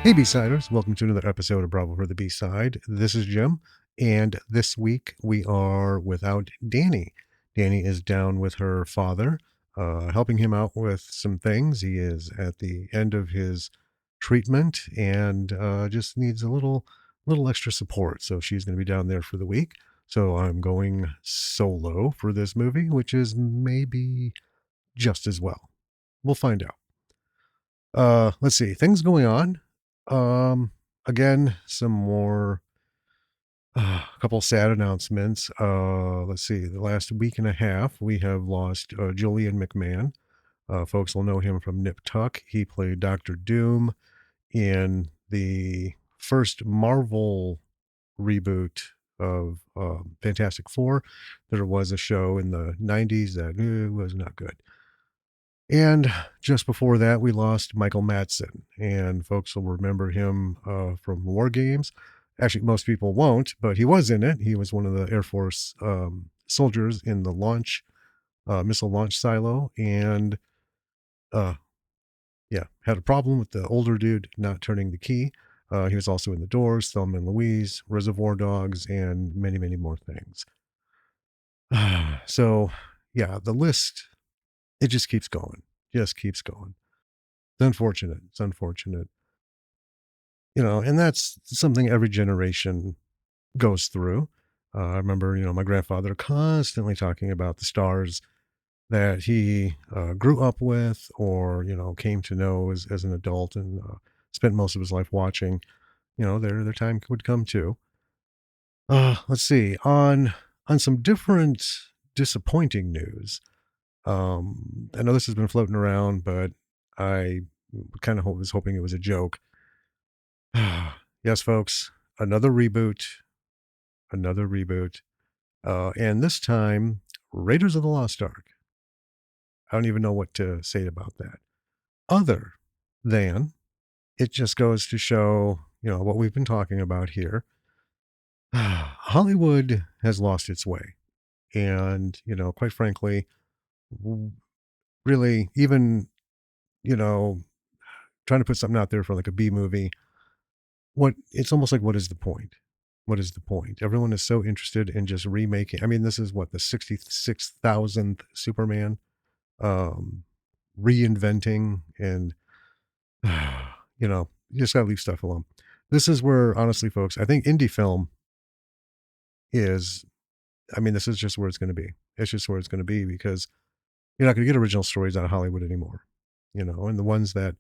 Hey, B-Siders. Welcome to another episode of Bravo for the B-Side. This is Jim, and this week we are without Danny. Danny is down with her father, helping him out with some things. He is at the end of his treatment and just needs a little extra support. So she's going to be down there for the week. So I'm going solo for this movie, which is maybe just as well. We'll find out. Let's see. Things going on. Again, some more a couple sad announcements. Let's see. The last week and a half, we have lost Julian McMahon. Folks will know him from Nip Tuck. He played Doctor Doom in the first Marvel reboot of Fantastic Four. There was a show in the 90s that was not good. And just before that, we lost Michael Madsen, and folks will remember him from War Games. Actually, most people won't, but he was in it. He was one of the Air Force soldiers in the missile launch silo, and uh, yeah, had a problem with the older dude not turning the key. He was also in The Doors, Thelma and Louise, Reservoir Dogs, and many, many more things. So, yeah, the list, it just keeps going, just keeps going. It's unfortunate. It's unfortunate. And that's something every generation goes through. I remember, my grandfather constantly talking about the stars that he grew up with or, came to know as an adult and spent most of his life watching. Their time would come too. Let's see. On some different disappointing news, I know this has been floating around, but I kind of was hoping it was a joke. Yes, folks, another reboot, another reboot. And this time, Raiders of the Lost Ark. I don't even know what to say about that. Other than it just goes to show, what we've been talking about here. Hollywood has lost its way. And, quite frankly, really, even, you know, trying to put something out there for like a B movie, it's almost like, what is the point? What is the point? Everyone is so interested in just remaking. I mean, this is what, the 66,000th Superman, um, reinventing, and you just gotta leave stuff alone. This is where, honestly, folks, I think indie film is. I mean, this is just where it's going to be. It's just where it's going to be because you're not going to get original stories out of Hollywood anymore. And the ones that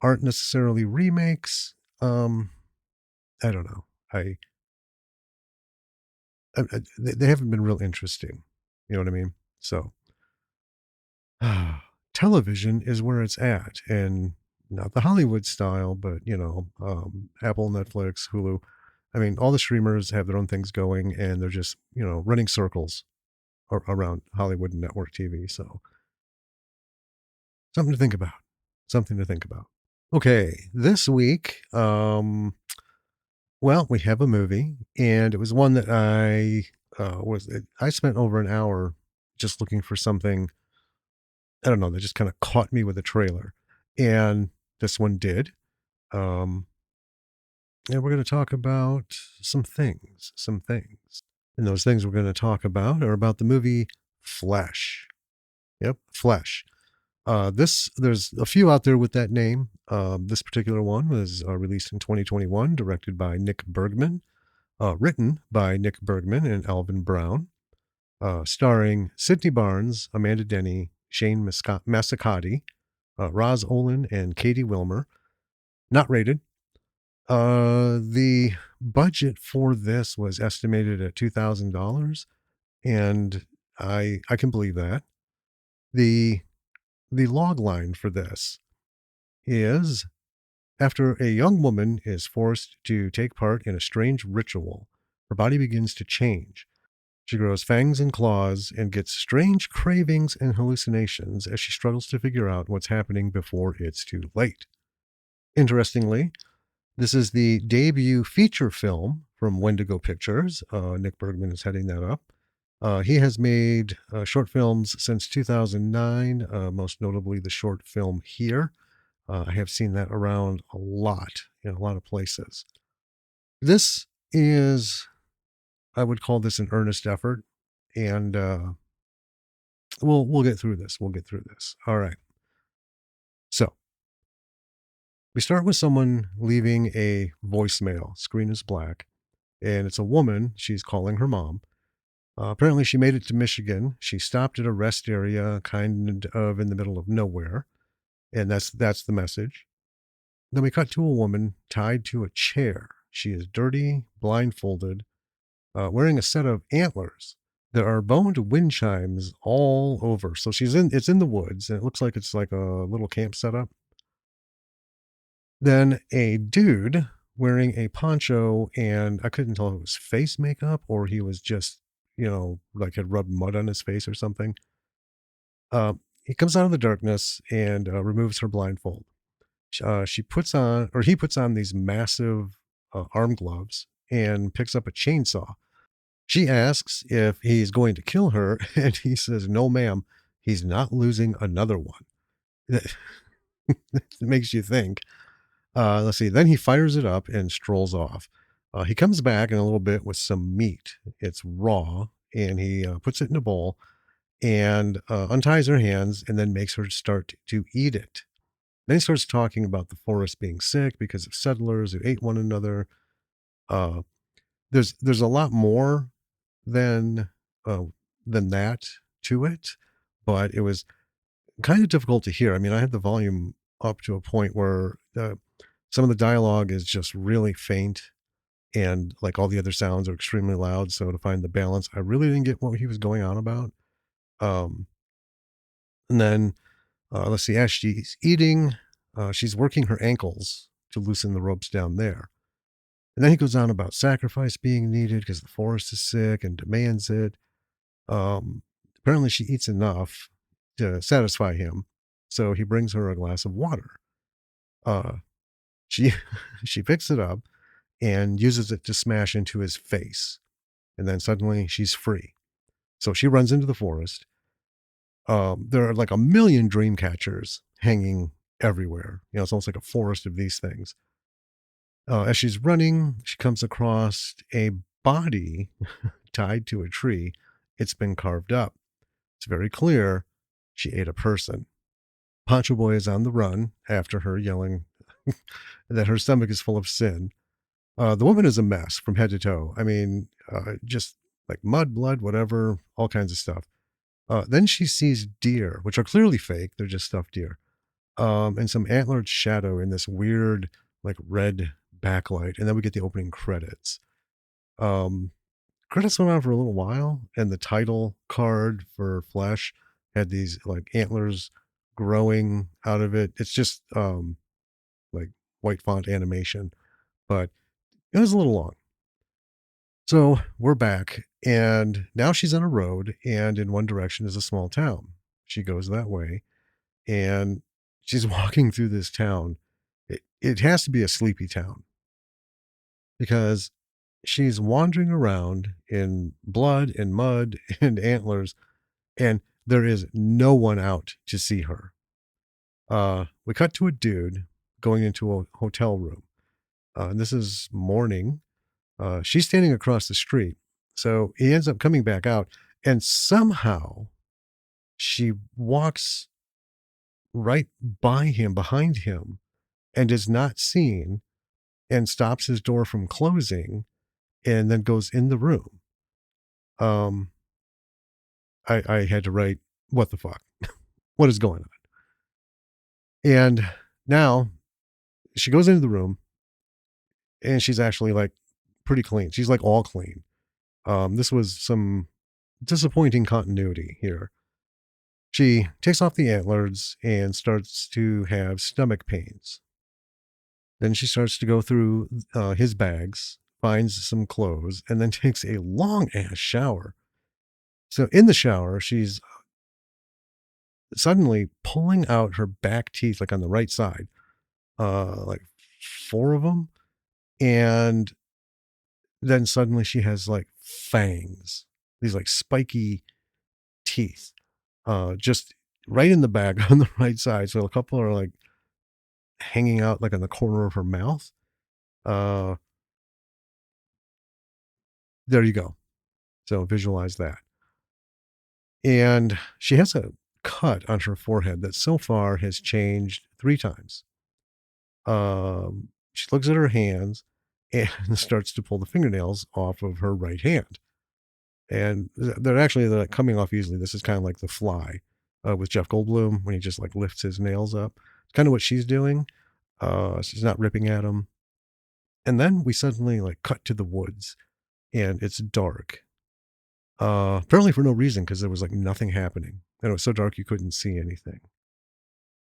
aren't necessarily remakes, I don't know. They haven't been real interesting. You know what I mean? So, television is where it's at, and not the Hollywood style, but Apple, Netflix, Hulu. I mean, all the streamers have their own things going, and they're just running circles around Hollywood and network TV. So, something to think about. Something to think about. Okay, this week, well, we have a movie, and it was one that I spent over an hour just looking for something. I don't know, that just kind of caught me with a trailer, and this one did. Um, and we're going to talk about some things, and those things we're going to talk about are about the movie Flesh. Yep, Flesh. There's a few out there with that name. This particular one was released in 2021, directed by Nick Bergman, written by Nick Bergman and Alvin Brown, starring Sidney Barnes, Amanda Denny, Shane Massacotti, Roz Olin, and Katie Wilmer. Not rated. The budget for this was estimated at $2,000, and I can believe that. The log line for this is: after a young woman is forced to take part in a strange ritual, her body begins to change. She grows fangs and claws and gets strange cravings and hallucinations as she struggles to figure out what's happening before it's too late. Interestingly, this is the debut feature film from Wendigo Pictures. Nick Bergman is heading that up. He has made short films since 2009, most notably the short film Here. I have seen that around a lot in a lot of places. This is, I would call this an earnest effort, and we'll get through this. We'll get through this. All right. So we start with someone leaving a voicemail. Screen is black, and it's a woman. She's calling her mom. Apparently, she made it to Michigan. She stopped at a rest area, kind of in the middle of nowhere, and that's the message. Then we cut to a woman tied to a chair. She is dirty, blindfolded, wearing a set of antlers. There are boned wind chimes all over. So it's in the woods, and it looks like it's like a little camp setup. Then a dude wearing a poncho, and I couldn't tell if it was face makeup or he was just, like had rubbed mud on his face or something. He comes out of the darkness and removes her blindfold. She puts on, or he puts on these massive arm gloves and picks up a chainsaw. She asks if he's going to kill her, and he says, "No, ma'am, he's not losing another one." That makes you think. Let's see. Then he fires it up and strolls off. He comes back in a little bit with some meat. It's raw, and he puts it in a bowl and unties her hands and then makes her start to eat it. Then he starts talking about the forest being sick because of settlers who ate one another. Uh, there's a lot more than uh, than that to it, but it was kind of difficult to hear. I mean, I had the volume up to a point where some of the dialogue is just really faint, and like all the other sounds are extremely loud. So to find the balance, I really didn't get what he was going on about. Um, and then let's see, as she's eating, she's working her ankles to loosen the ropes down there. And then he goes on about sacrifice being needed because the forest is sick and demands it. Apparently, she eats enough to satisfy him, so he brings her a glass of water. Uh, she she picks it up and uses it to smash into his face, and then suddenly she's free. So she runs into the forest. There are like a million dream catchers hanging everywhere. It's almost like a forest of these things. As she's running, she comes across a body tied to a tree. It's been carved up. It's very clear she ate a person. Pancho Boy is on the run after her, yelling that her stomach is full of sin. The woman is a mess from head to toe. I mean, just like mud, blood, whatever, all kinds of stuff. Then she sees deer, which are clearly fake. They're just stuffed deer. And some antlered shadow in this weird, like red backlight. And then we get the opening credits. Um, Credits went on for a little while, and the title card for Flesh had these like antlers growing out of it. It's just like white font animation, but it was a little long. So we're back, and now she's on a road, and in one direction is a small town. She goes that way, and she's walking through this town. It has to be a sleepy town because she's wandering around in blood and mud and antlers, and there is no one out to see her. We cut to a dude going into a hotel room. And this is morning. She's standing across the street. So he ends up coming back out, and somehow she walks right by him, behind him, and is not seen and stops his door from closing and then goes in the room. Um, I had to write, what the fuck? What is going on? And now she goes into the room and she's actually like pretty clean. She's like all clean. This was some disappointing continuity here. She takes off the antlers and starts to have stomach pains. Then she starts to go through his bags, finds some clothes, and then takes a long ass shower. So in the shower, she's suddenly pulling out her back teeth, like on the right side, like four of them. And then suddenly she has like fangs, these like spiky teeth, just right in the back on the right side. So a couple are like hanging out like on the corner of her mouth. Uh, there you go. So visualize that. And she has a cut on her forehead that so far has changed 3 times. She looks at her hands and starts to pull the fingernails off of her right hand. And they're like coming off easily. This is kind of like The Fly with Jeff Goldblum when he just like lifts his nails up. It's kind of what she's doing. She's not ripping at them. And then we suddenly like cut to the woods and it's dark. Apparently for no reason because there was like nothing happening. And it was so dark you couldn't see anything.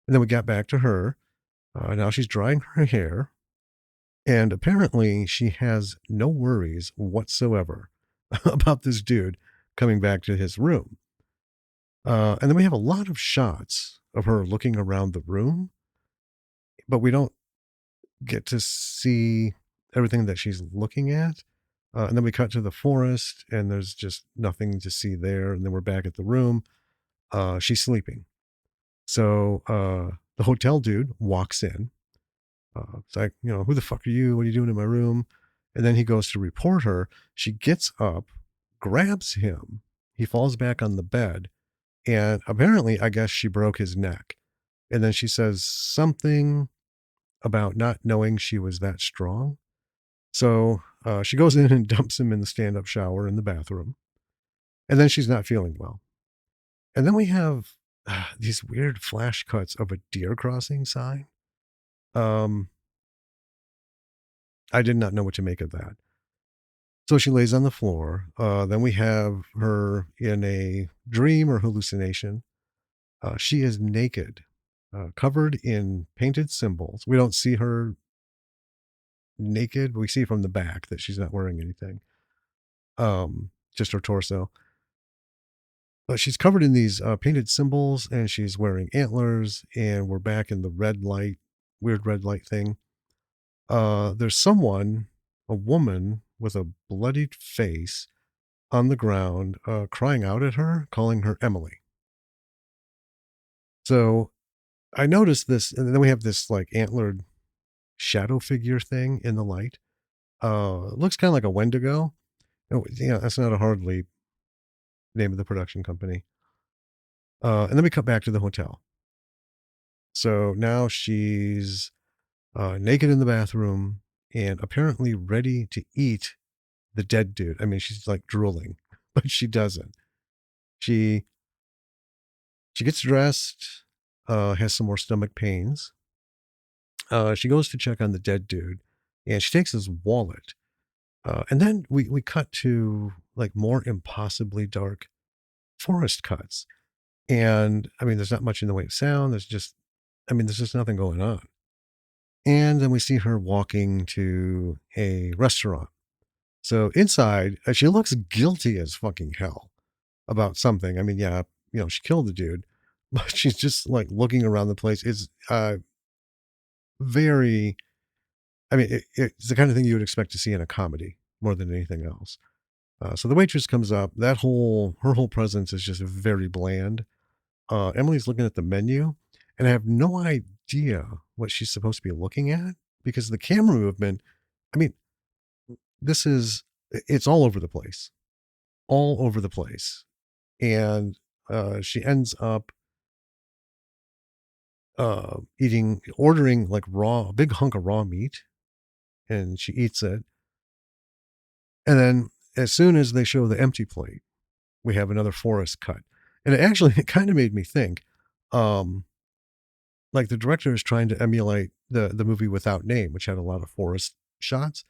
And then we got back to her. Now she's drying her hair. And apparently she has no worries whatsoever about this dude coming back to his room. And then we have a lot of shots of her looking around the room, but we don't get to see everything that she's looking at. And then we cut to the forest, and there's just nothing to see there. And then we're back at the room. She's sleeping. So the hotel dude walks in. It's like, who the fuck are you? What are you doing in my room? And then he goes to report her. She gets up, grabs him. He falls back on the bed. And apparently, I guess she broke his neck. And then she says something about not knowing she was that strong. So she goes in and dumps him in the stand-up shower in the bathroom. And then she's not feeling well. And then we have these weird flash cuts of a deer crossing sign. I did not know what to make of that. So she lays on the floor. Then we have her in a dream or hallucination. She is naked, covered in painted symbols. We don't see her naked. We see from the back that she's not wearing anything, just her torso. But she's covered in these painted symbols, and she's wearing antlers, and we're back in the red light, weird red light thing. There's someone, a woman with a bloodied face on the ground, crying out at her, calling her Emily. So I noticed this, and then we have this like antlered shadow figure thing in the light. It looks kind of like a Wendigo. Oh, yeah, that's not a hardly name of the production company. And then we cut back to the hotel. So now she's naked in the bathroom and apparently ready to eat the dead dude. I mean, she's like drooling, but she doesn't. She gets dressed, has some more stomach pains. She goes to check on the dead dude, and she takes his wallet. And then we cut to like more impossibly dark forest cuts. And I mean, there's not much in the way of sound. There's just nothing going on. And then we see her walking to a restaurant. So inside, she looks guilty as fucking hell about something. I mean, yeah, she killed the dude, but she's just like looking around the place. It's very, I mean, it's the kind of thing you would expect to see in a comedy more than anything else. So the waitress comes up. Her whole presence is just very bland. Emily's looking at the menu, and I have no idea what she's supposed to be looking at because the camera movement, I mean, it's all over the place. All over the place. And she ends up ordering like a big hunk of raw meat, and she eats it. And then as soon as they show the empty plate, we have another forest cut. And it kind of made me think, like the director is trying to emulate the movie Without Name, which had a lot of forest shots.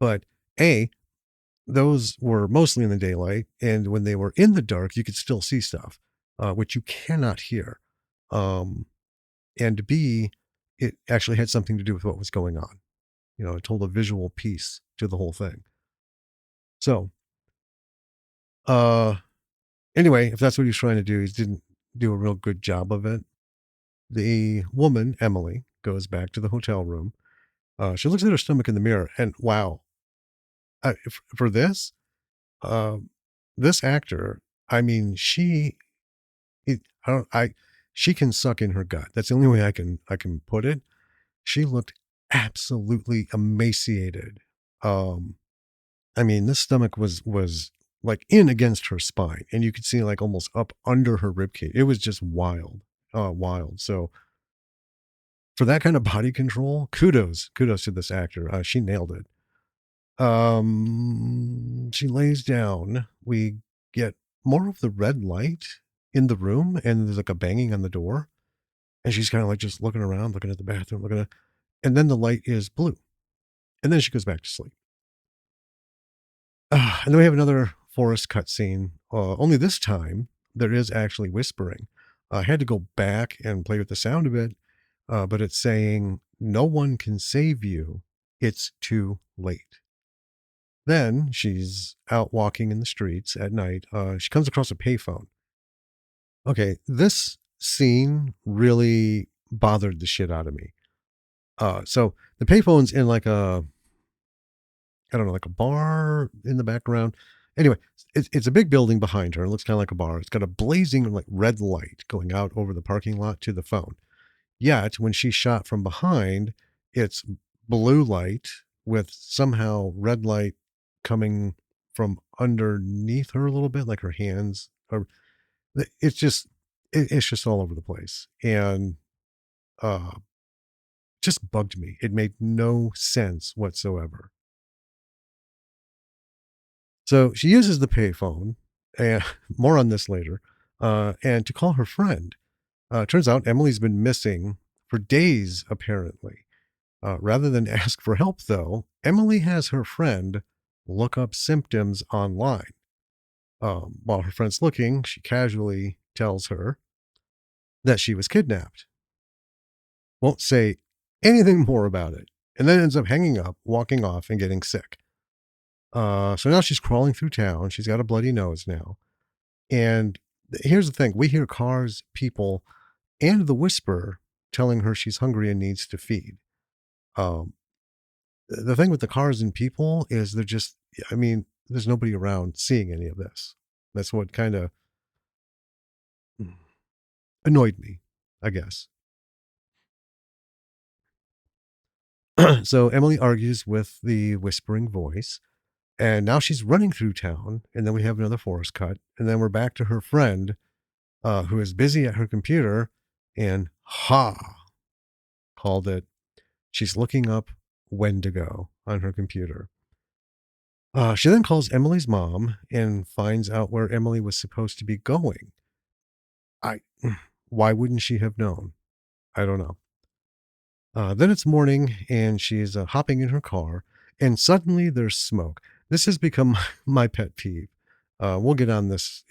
But those were mostly in the daylight, and when they were in the dark, you could still see stuff, which you cannot hear. And B, it actually had something to do with what was going on. It told a visual piece to the whole thing. So, anyway, if that's what he's trying to do, he didn't do a real good job of it. The woman, Emily, goes back to the hotel room. She looks at her stomach in the mirror, and wow, for this, this actor, I mean, she can suck in her gut. That's the only way I can put it. She looked absolutely emaciated. Um, I mean, this stomach was like in against her spine, and you could see like almost up under her rib cage. It was just wild, wild. So for that kind of body control, kudos to this actor. She nailed it. She lays down. We get more of the red light in the room, and there's like a banging on the door, and she's kind of like just looking around, looking at the bathroom, looking at, and then the light is blue, and then she goes back to sleep. And then we have another forest cutscene. Only this time there is actually whispering. I had to go back and play with the sound of it, but it's saying, "No one can save you. It's too late." Then she's out walking in the streets at night. She comes across a payphone. Okay, this scene really bothered the shit out of me. So the payphone's in like a, I don't know, like a bar in the background. Anyway, it's a big building behind her. It looks kind of like a bar. It's got a blazing like red light going out over the parking lot to the phone. Yet when she's shot from behind, it's blue light with somehow red light coming from underneath her a little bit, like her hands. Or it's just it's just all over the place, and uh, just bugged me. It made no sense whatsoever. So she uses the payphone, and more on this later, and to call her friend. Turns out Emily's been missing for days, apparently. Rather than ask for help, though, Emily has her friend look up symptoms online. While her friend's looking, she casually tells her that she was kidnapped. Won't say anything more about it, and then ends up hanging up, walking off, and getting sick. So now she's crawling through town. She's got a bloody nose now. And here's the thing, we hear cars, people, and the whisper telling her she's hungry and needs to feed. Um, the thing with the cars and people is they're just, I mean, there's nobody around seeing any of this. That's what kind of annoyed me, I guess. So Emily argues with the whispering voice, and now she's running through town. And then we have another forest cut, and then we're back to her friend, who is busy at her computer, and called it. She's looking up Wendigo on her computer. She then calls Emily's mom and finds out where Emily was supposed to be going. I, why wouldn't she have known? I don't know. Then it's morning and she's hopping in her car, and suddenly there's smoke. This has become my pet peeve. We'll get on this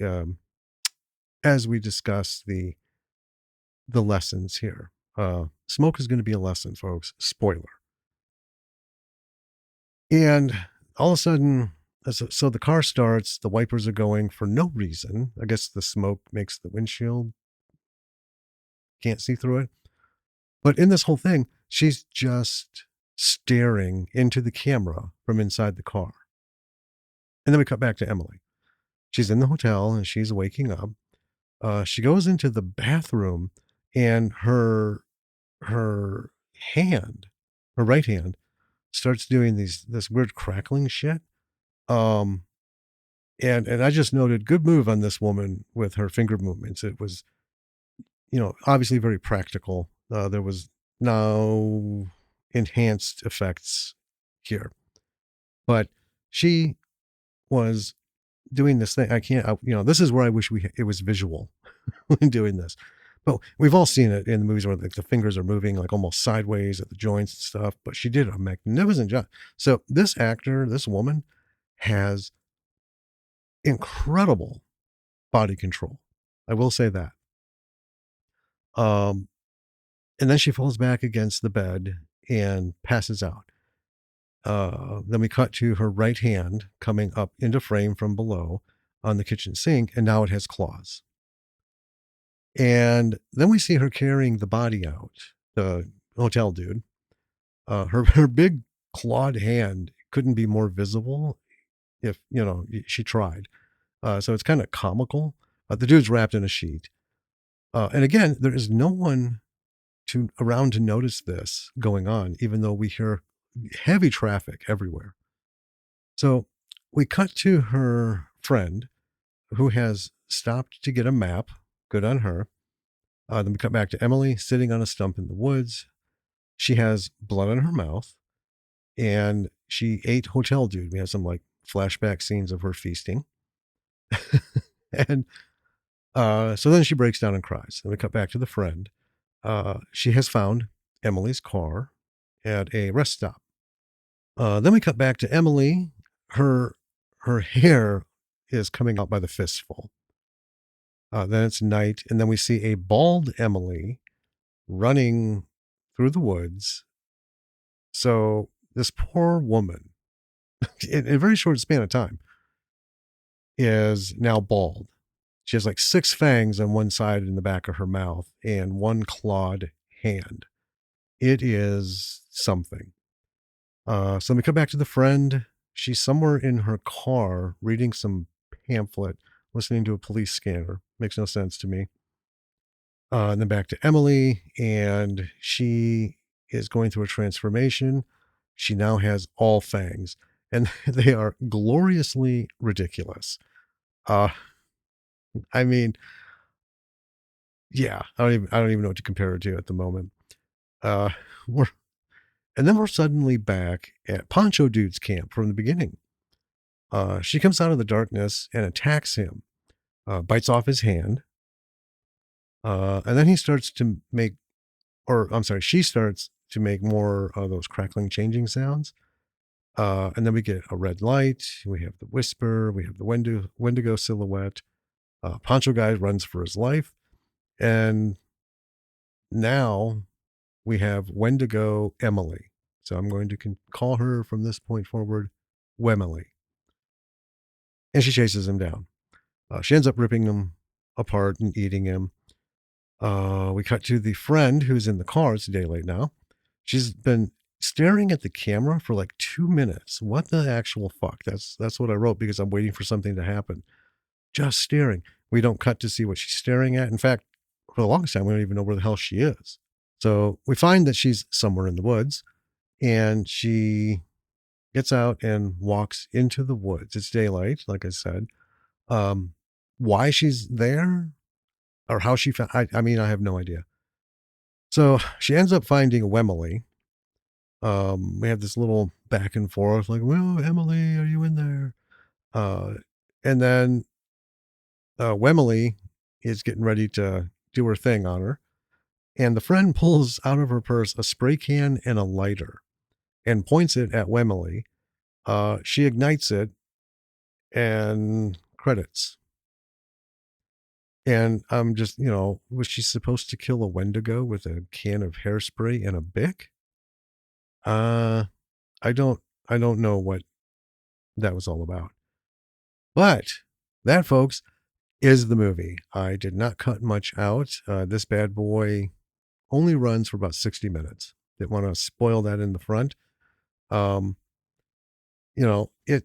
as we discuss the lessons here. Smoke is going to be a lesson, folks. Spoiler. And all of a sudden, so the car starts, the wipers are going for no reason. I guess the smoke makes the windshield, can't see through it. But in this whole thing, she's just staring into the camera from inside the car. And then we cut back to Emily. She's in the hotel and she's waking up. She goes into the bathroom, and her hand, her right hand, starts doing this weird crackling shit. Um, and I just noted, good move on this woman with her finger movements. It was, obviously very practical. There was no enhanced effects here, but she was doing this thing. I can't, this is where I wish it was visual when doing this. But we've all seen it in the movies where the fingers are moving like almost sideways at the joints and stuff. But she did a magnificent job. So this actor, this woman, has incredible body control. I will say that. Um, and then she falls back against the bed and passes out. Then we cut to her right hand coming up into frame from below on the kitchen sink, and now it has claws. And then we see her carrying the body out, the hotel dude. Her big clawed hand couldn't be more visible if, she tried. So it's kind of comical. The dude's wrapped in a sheet. And again, there is no one around to notice this going on, even though we hear heavy traffic everywhere. So we cut to her friend who has stopped to get a map. Good on her. Then we cut back to Emily sitting on a stump in the woods. She has blood on her mouth and she ate hotel dude. We have some like flashback scenes of her feasting. And so then she breaks down and cries. And we cut back to the friend. She has found Emily's car at a rest stop. Then we cut back to Emily. Her hair is coming out by the fistful. Then it's night, and then we see a bald Emily running through the woods. So this poor woman, in a very short span of time, is now bald. She has like 6 fangs on one side in the back of her mouth and 1 clawed hand. It is something. So we come back to the friend. She's somewhere in her car reading some pamphlet, listening to a police scanner. Makes no sense to me. And then back to Emily, and she is going through a transformation. She now has all fangs, and they are gloriously ridiculous. Uh, I mean, yeah, I don't even know what to compare it to at the moment. Uh, we're and then we're suddenly back at Poncho Dude's camp from the beginning. She comes out of the darkness and attacks him, bites off his hand, and then he starts to make, or I'm sorry, she starts to make more of those crackling, changing sounds. And then we get a red light. We have the whisper. We have the Wendigo silhouette. Poncho guy runs for his life, and now we have Wendigo Emily. So I'm going to call her from this point forward Wemily. And she chases him down. She ends up ripping him apart and eating him. We cut to the friend who's in the car. It's a day late now. She's been staring at the camera for like 2 minutes. What the actual fuck? That's what I wrote because I'm waiting for something to happen. Just staring. We don't cut to see what she's staring at. In fact, for the longest time, we don't even know where the hell she is. So we find that she's somewhere in the woods and she gets out and walks into the woods. It's daylight, like I said. Why she's there or how she found, I mean, I have no idea. So she ends up finding Wemily. We have this little back and forth, like, well, Emily, are you in there? And then Wemily is getting ready to do her thing on her. And the friend pulls out of her purse a spray can and a lighter and points it at Wemily. She ignites it and credits. And I'm just, was she supposed to kill a Wendigo with a can of hairspray and a Bic? I don't, I don't know what that was all about. But that, folks, is the movie. I did not cut much out. This bad boy only runs for about 60 minutes. Didn't want to spoil that in the front. Um, it,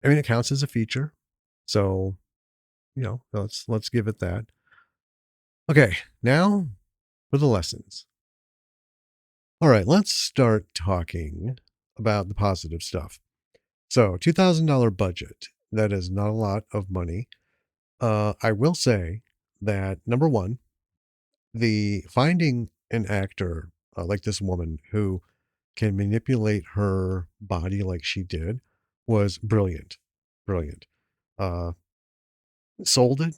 it counts as a feature. So, let's give it that. Okay, now for the lessons. All right, let's start talking about the positive stuff. So, $2,000 budget. That is not a lot of money. I will say that number one, the finding an actor like this woman who can manipulate her body like she did was brilliant. Brilliant. Uh, Sold it,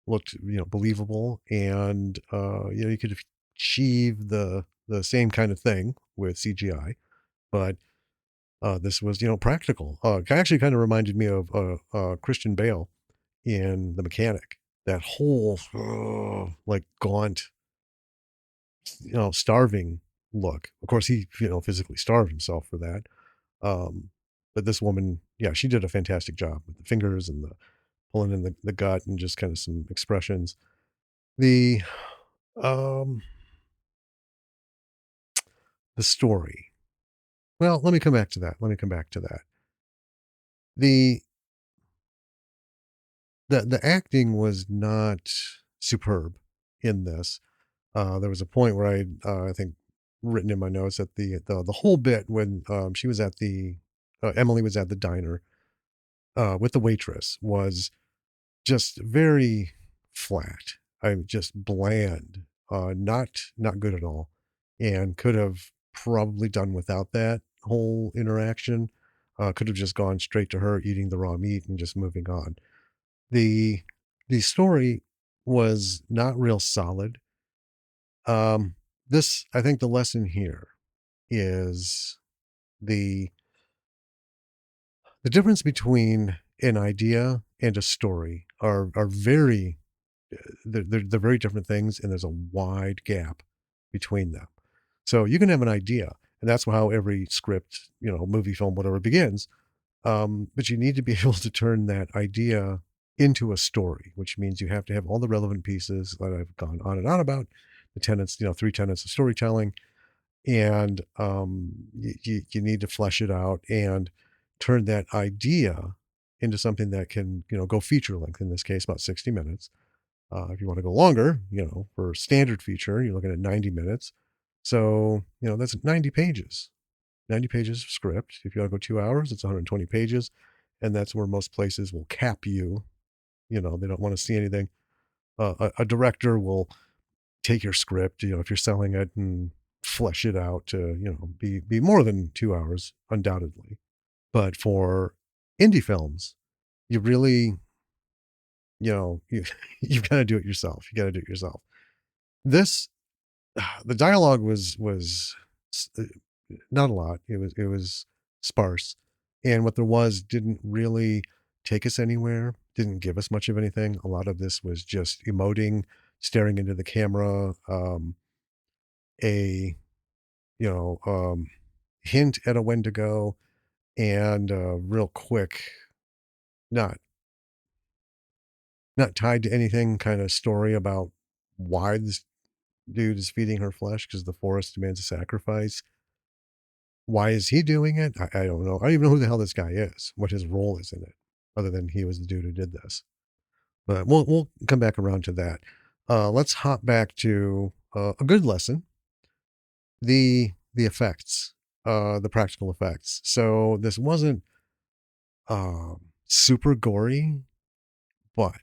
looked believable, and you could achieve the same kind of thing with CGI, but this was practical. Actually, kind of reminded me of Christian Bale in The Mechanic. That whole like gaunt, starving look. Of course, he physically starved himself for that. But this woman, yeah, she did a fantastic job with the fingers and the pulling in the gut and just kind of some expressions. The um the story. Well, let me come back to that. The the acting was not superb in this. There was a point where I think, written in my notes that the whole bit when she was at the Emily was at the diner with the waitress was just very flat. I just bland, not good at all, and could have probably done without that whole interaction. Could have just gone straight to her eating the raw meat and just moving on. The the story was not real solid. Um, this I think the lesson here is the the difference between an idea and a story are very they're very different things, and there's a wide gap between them. So you can have an idea, and that's how every script, movie, film, whatever begins. But you need to be able to turn that idea into a story, which means you have to have all the relevant pieces that I've gone on and on about. The tenets, three tenets of storytelling, and you need to flesh it out and turn that idea into something that can, go feature length. In this case, about 60 minutes. If you want to go longer, for standard feature, you're looking at 90 minutes. So, that's 90 pages, 90 pages of script. If you want to go 2 hours, it's 120 pages. And that's where most places will cap you. They don't want to see anything. A director will take your script, if you're selling it, and flesh it out to, be more than 2 hours, undoubtedly. But for indie films, you really, you've got to do it yourself. You got to do it yourself. This the dialogue was not a lot. It was sparse, and what there was didn't really take us anywhere. Didn't give us much of anything. A lot of this was just emoting, staring into the camera, a you know hint at a Wendigo, and real quick, not not tied to anything, kind of story about why this dude is feeding her flesh because the forest demands a sacrifice. Why is he doing it? I don't know. I don't even know who the hell this guy is, what his role is in it, other than he was the dude who did this. But we'll come back around to that. Let's hop back to a good lesson: the effects, the practical effects. So this wasn't super gory, but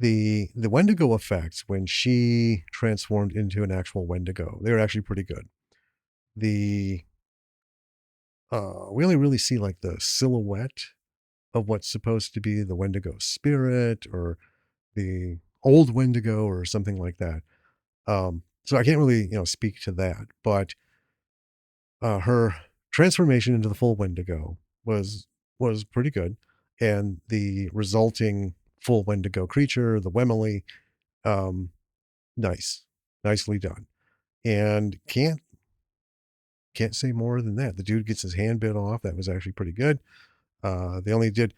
the Wendigo effects when she transformed into an actual Wendigo, they were actually pretty good. The we only really see like the silhouette of what's supposed to be the Wendigo spirit or the old Wendigo or something like that. So I can't really, speak to that, but her transformation into the full Wendigo was pretty good, and the resulting full Wendigo creature, the Wemily, um, nice, nicely done, and can't say more than that. The dude gets his hand bit off. That was actually pretty good. They only did.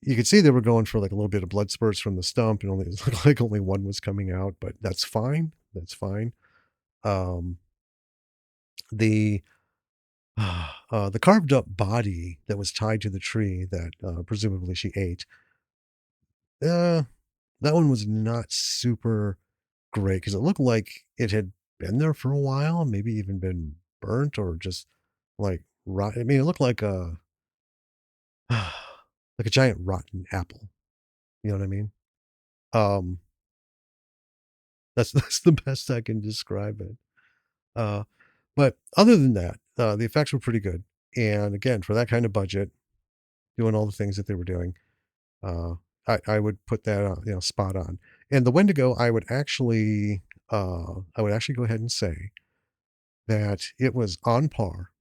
You could see they were going for like a little bit of blood spurts from the stump, and only it looked like only one was coming out, but that's fine. That's fine. Um, the the carved up body that was tied to the tree that presumably she ate. Uh, that one was not super great because it looked like it had been there for a while, maybe even been burnt or just like rot. I mean, it looked like a like a giant rotten apple. You know what I mean? Um, that's the best I can describe it. Uh, but other than that, the effects were pretty good. And again, for that kind of budget, doing all the things that they were doing, uh, I would put that spot on. And the Wendigo, I would actually go ahead and say that it was on par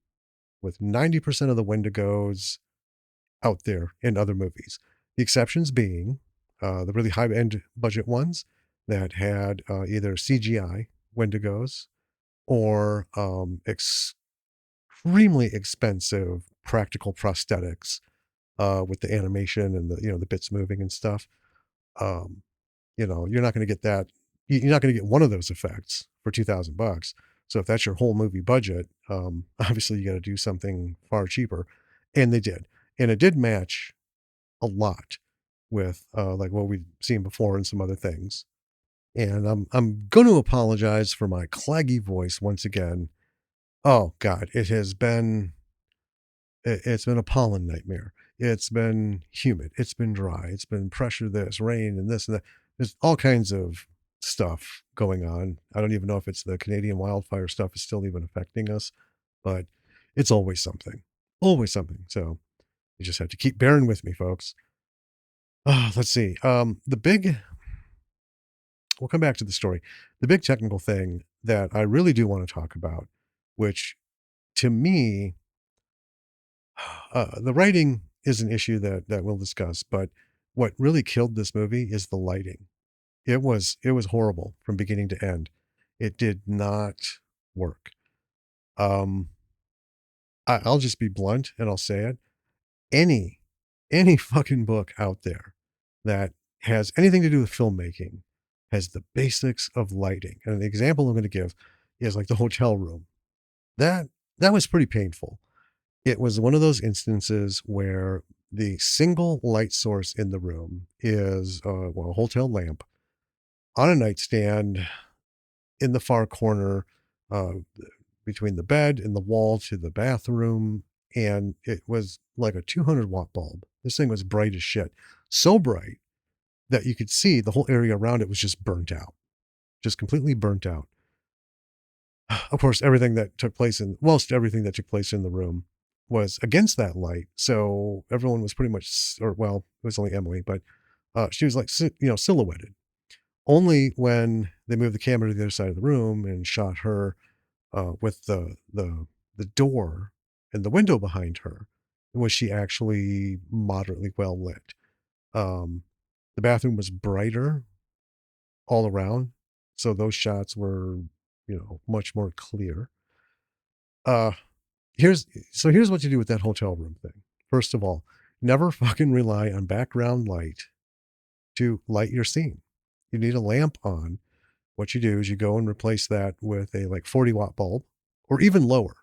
with 90% of the Wendigos out there in other movies. The exceptions being the really high end budget ones that had either CGI Wendigos or extremely expensive practical prosthetics with the animation and the bits moving and stuff. Um, you're not going to get that. You're not going to get one of those effects for $2,000. So if that's your whole movie budget, obviously you got to do something far cheaper, and they did, and it did match a lot with like what we've seen before and some other things. And I'm going to apologize for my claggy voice once again. Oh God, it's been a pollen nightmare. It's been humid. It's been dry. It's been pressure this, rain, and this and that. There's all kinds of stuff going on. I don't even know if it's the Canadian wildfire stuff is still even affecting us, but it's always something. Always something. So you just have to keep bearing with me, folks. Let's see. We'll come back to the story. The big technical thing that I really do want to talk about, which to me, the writing is an issue that we'll discuss, but what really killed this movie is the lighting. It was horrible from beginning to end. It did not work. Um, I'll just be blunt and I'll say it. Any any fucking book out there that has anything to do with filmmaking has the basics of lighting. And the example I'm going to give is like the hotel room. That that was pretty painful. It was one of those instances where the single light source in the room is a hotel lamp on a nightstand in the far corner, uh, between the bed and the wall to the bathroom. And it was like a 200-watt bulb. This thing was bright as shit. So bright that you could see the whole area around it was just burnt out, just completely burnt out. Of course, most everything that took place in the room was against that light. So everyone was pretty much, or well, it was only Emily, but she was like, silhouetted. Only when they moved the camera to the other side of the room and shot her with the door and the window behind her was she actually moderately well lit. Um, the bathroom was brighter all around, so those shots were, much more clear. Uh, here's what you do with that hotel room thing. First of all, never fucking rely on background light to light your scene. You need a lamp on. What you do is you go and replace that with a like 40-watt bulb or even lower,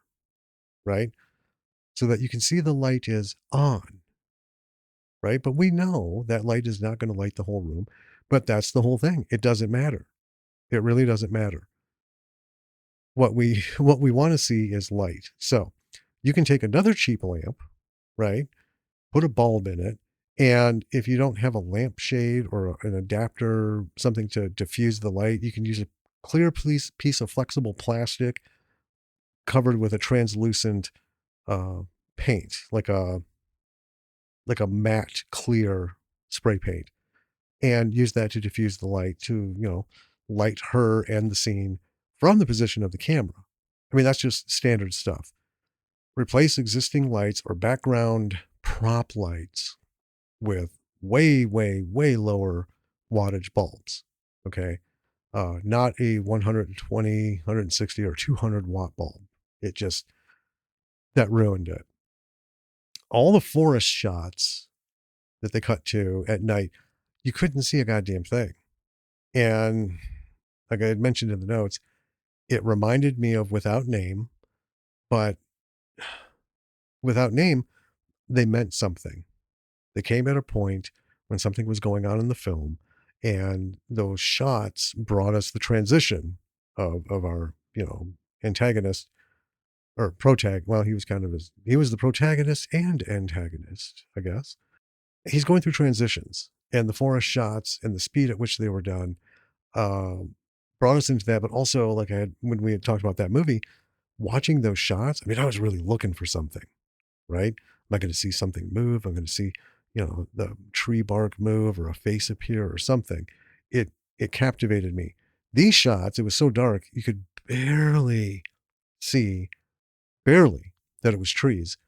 right? So that you can see the light is on, right? But we know that light is not going to light the whole room, but that's the whole thing. It doesn't matter. It really doesn't matter. What we want to see is light. So you can take another cheap lamp, right? Put a bulb in it. And if you don't have a lampshade or an adapter, something to diffuse the light, you can use a clear piece of flexible plastic covered with a translucent uh, paint, like a matte clear spray paint, and use that to diffuse the light to, light her and the scene from the position of the camera. I mean, that's just standard stuff. Replace existing lights or background prop lights with way, way, way lower wattage bulbs. Okay. Not a 120, 160, or 200-watt bulb. It just, that ruined it. All the forest shots that they cut to at night, you couldn't see a goddamn thing. And like I had mentioned in the notes, it reminded me of Without Name, but Without Name, they meant something. They came at a point when something was going on in the film, and those shots brought us the transition of our, antagonist or well, he was the protagonist and antagonist, I guess. He's going through transitions, and the forest shots and the speed at which they were done um, brought us into that. But also, like I had when we had talked about that movie, watching those shots, I mean, I was really looking for something, right? Am I going to see something move? I'm going to see, the tree bark move or a face appear or something. It captivated me. These shots, it was so dark, you could see, barely that it was trees,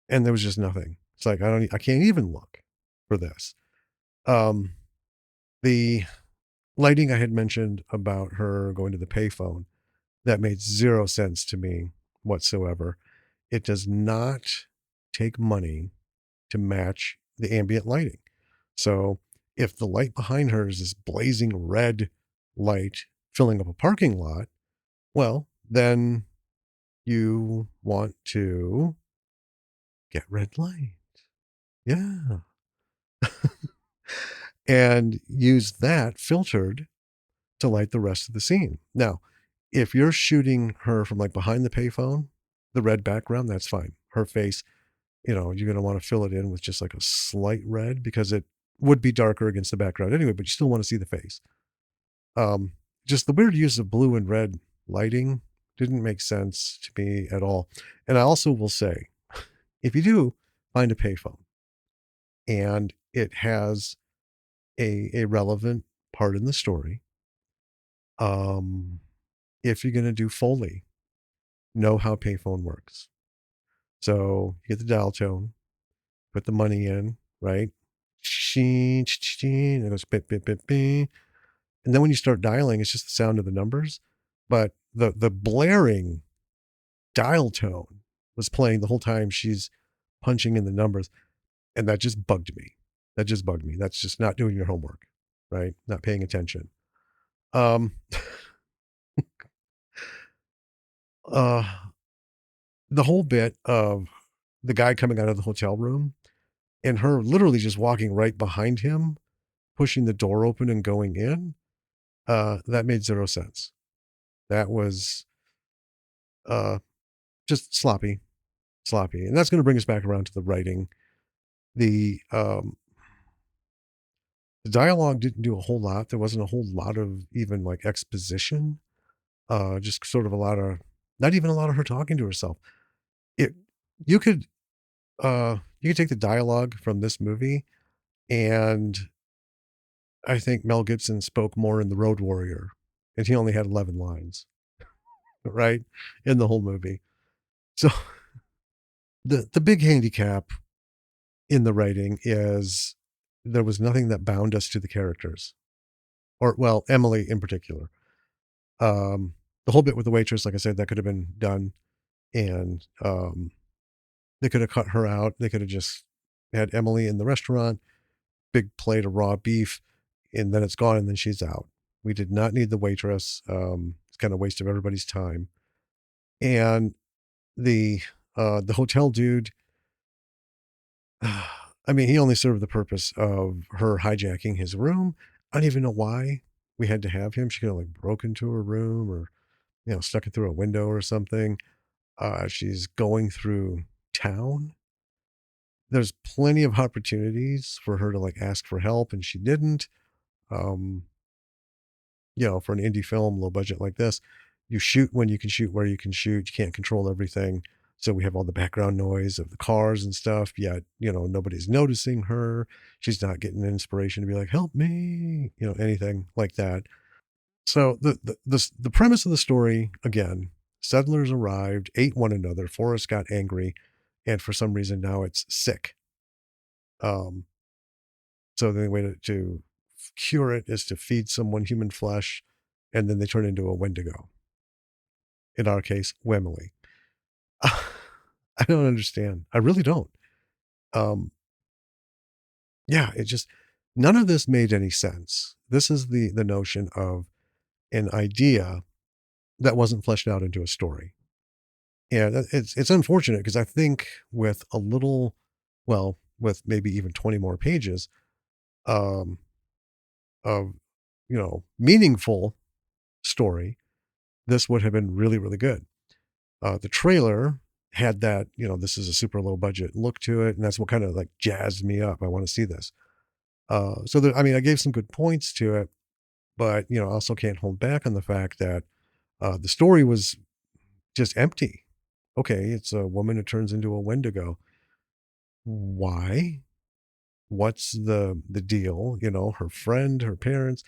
and there was just nothing. It's like I can't even look for this. Um, the lighting I had mentioned about her going to the payphone, that made zero sense to me whatsoever. It does not take money to match the ambient lighting. So if the light behind her is this blazing red light filling up a parking lot, well, then you want to get red light. Yeah. And use that filtered to light the rest of the scene. Now, if you're shooting her from like behind the payphone, the red background, that's fine. Her face, you're going to want to fill it in with just like a slight red because it would be darker against the background anyway, but you still want to see the face. Um, just the weird use of blue and red lighting didn't make sense to me at all. And I also will say, if you do find a payphone and it has a relevant part in the story, if you're going to do Foley, know how payphone works. So you get the dial tone, put the money in, right? Sheen, sheen, it goes bip, bip, bip, bip. And then when you start dialing, it's just the sound of the numbers. But the blaring dial tone was playing the whole time she's punching in the numbers. And that just bugged me. That just bugged me. That's just not doing your homework, right? Not paying attention. Um, uh, the whole bit of the guy coming out of the hotel room and her literally just walking right behind him, pushing the door open and going in, that made zero sense. That was uh, just sloppy, sloppy. And that's going to bring us back around to the writing. The the dialogue didn't do a whole lot. There wasn't a whole lot of even like exposition. Just sort of a lot of, not even a lot of her talking to herself. It you could you could take the dialogue from this movie, and I think Mel Gibson spoke more in The Road Warrior, and he only had 11 lines, right, in the whole movie. So the big handicap in the writing is there was nothing that bound us to the characters, or well, Emily in particular. The whole bit with the waitress, like I said, that could have been done, and they could have cut her out. They could have just had Emily in the restaurant, big plate of raw beef, and then it's gone, and then she's out. We did not need the waitress. It's kind of a waste of everybody's time. And the hotel dude, I mean, he only served the purpose of her hijacking his room. I don't even know why we had to have him. She could have like broke into her room or stuck it through a window or something. She's going through town. There's plenty of opportunities for her to like ask for help, and she didn't. Um, for an indie film, low budget like this, you shoot when you can shoot, where you can shoot. You can't control everything. So we have all the background noise of the cars and stuff. Yet, nobody's noticing her. She's not getting inspiration to be like, help me, anything like that. So the premise of the story, again, settlers arrived, ate one another. Forrest got angry. And for some reason now it's sick. So the only way to cure it is to feed someone human flesh, and then they turn into a Wendigo. In our case, Wemily. I don't understand. I really don't. Um, yeah, it just none of this made any sense. This is the notion of an idea that wasn't fleshed out into a story. And it's unfortunate because I think with a little, well, with maybe even 20 more pages um, of meaningful story, this would have been really, really good. The trailer had that, this is a super low budget look to it. And that's what kind of like jazzed me up. I want to see this. I gave some good points to it, but, I also can't hold back on the fact that the story was just empty. Okay, it's a woman who turns into a Wendigo. Why? What's the deal? Her friend, her parents,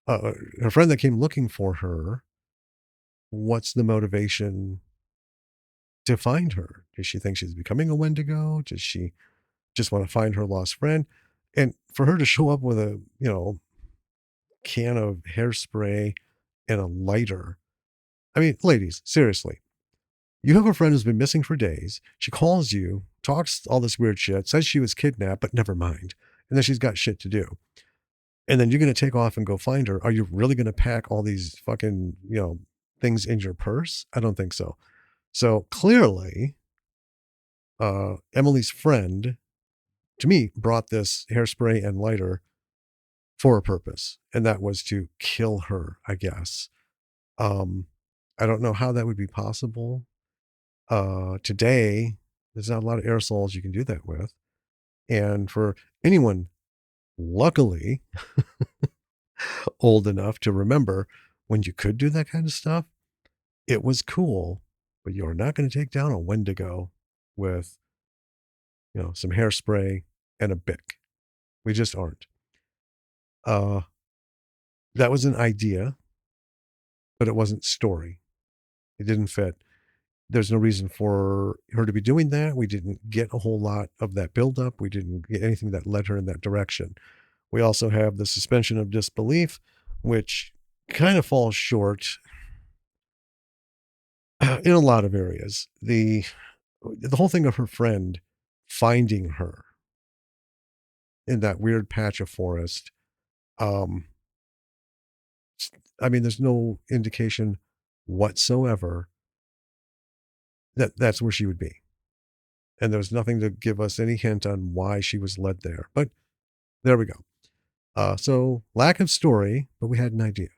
her friend that came looking for her. What's the motivation to find her? Does she think she's becoming a Wendigo? Does she just want to find her lost friend? And for her to show up with a, can of hairspray and a lighter. I mean, ladies, seriously, you have a friend who's been missing for days. She calls you, talks all this weird shit, says she was kidnapped, but never mind. And then she's got shit to do. And then you're going to take off and go find her. Are you really going to pack all these fucking, things in your purse? I don't think so. So clearly, Emily's friend, to me, brought this hairspray and lighter for a purpose, and that was to kill her, I guess. Um, I don't know how that would be possible. Today, there's not a lot of aerosols you can do that with. And for anyone, luckily, old enough to remember when you could do that kind of stuff, it was cool, but you're not going to take down a Wendigo with, some hairspray and a Bic. We just aren't. Uh, that was an idea, but it wasn't story. It didn't fit. There's no reason for her to be doing that. We didn't get a whole lot of that buildup. We didn't get anything that led her in that direction. We also have the suspension of disbelief, which kind of falls short in a lot of areas. The whole thing of her friend finding her in that weird patch of forest. Um, I mean, there's no indication whatsoever that that's where she would be. And there was nothing to give us any hint on why she was led there. But there we go. So lack of story, but we had an idea.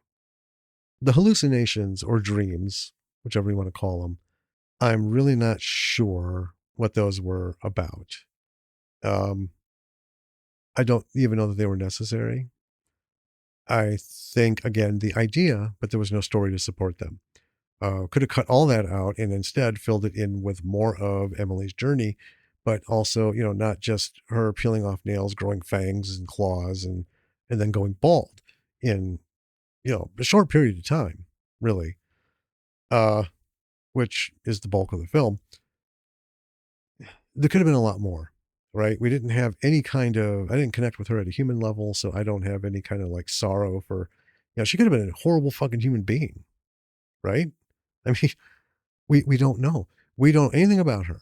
The hallucinations or dreams, whichever you want to call them, I'm really not sure what those were about. Um, I don't even know that they were necessary. I think, again, the idea, but there was no story to support them. Could have cut all that out and instead filled it in with more of Emily's journey, but also, not just her peeling off nails, growing fangs and claws, and then going bald in, a short period of time, really, uh, which is the bulk of the film. There could have been a lot more, right? We didn't have any kind of, I didn't connect with her at a human level, so I don't have any kind of like sorrow for, she could have been a horrible fucking human being, right? I mean, we don't know. We don't know anything about her.